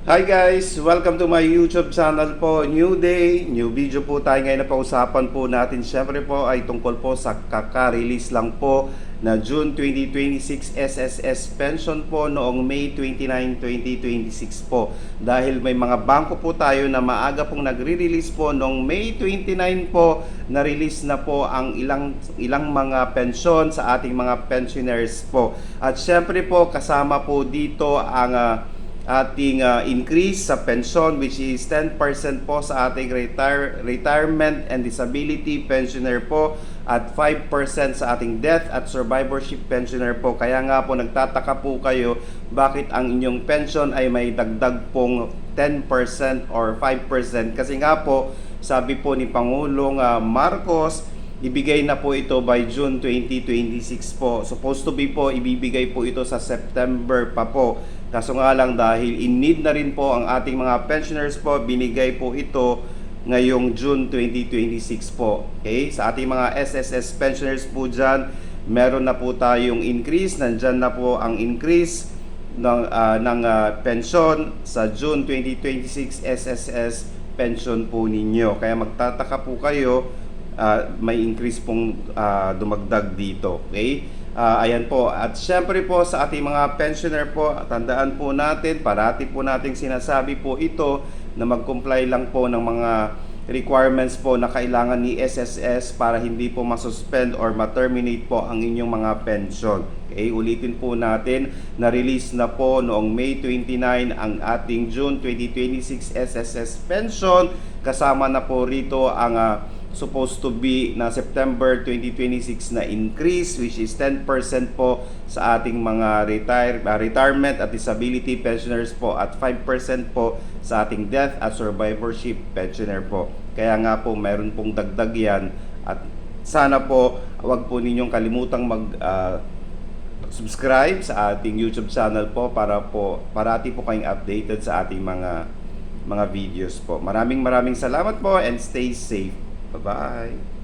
Hi guys! Welcome to my YouTube channel po. New day, new video po tayo ngayon na pausapan po natin. Siyempre po ay tungkol po sa kaka-release lang po na June 2026 SSS pension po noong May 29, 2026 po. Dahil may mga bangko po tayo na maaga pong nagre-release po noong May 29 po, na-release na po ang ilang mga pensyon sa ating mga pensioners po. At siyempre po kasama po dito ang ating increase sa pension, which is 10% po sa ating retirement and disability pensioner po, at 5% sa ating death at survivorship pensioner po. Kaya nga po nagtataka po kayo bakit ang inyong pension ay may dagdag pong 10% or 5%, kasi nga po sabi po ni Pangulong Marcos, ibigay na po ito by June 2026 po. Supposed to be po, ibibigay po ito sa September pa po. Kaso nga lang dahil in need na rin po ang ating mga pensioners po, binigay po ito ngayong June 2026 po. Okay? Sa ating mga SSS pensioners po dyan, meron na po tayong increase. Nandyan na po ang increase ng pension sa June 2026 SSS pension po ninyo. Kaya magtataka po kayo, may increase pong dumagdag dito. Okay? Ayan po. At syempre po sa ating mga pensioner po, tandaan po natin, parati po nating sinasabi po ito na mag-comply lang po ng mga requirements po na kailangan ni SSS para hindi po masuspend or ma-terminate po ang inyong mga pension. Okay, ulitin po natin, na-release na po noong May 29 ang ating June 2026 SSS pension. Kasama na po rito ang supposed to be na September 2026 na increase, which is 10% po sa ating mga retirement at disability pensioners po, at 5% po sa ating death at survivorship pensioner po. Kaya nga po mayroon pong dagdag yan, at sana po wag po ninyong kalimutang subscribe sa ating YouTube channel po para po parati po kayong updated sa ating mga videos po. Maraming salamat po and stay safe. Bye-bye.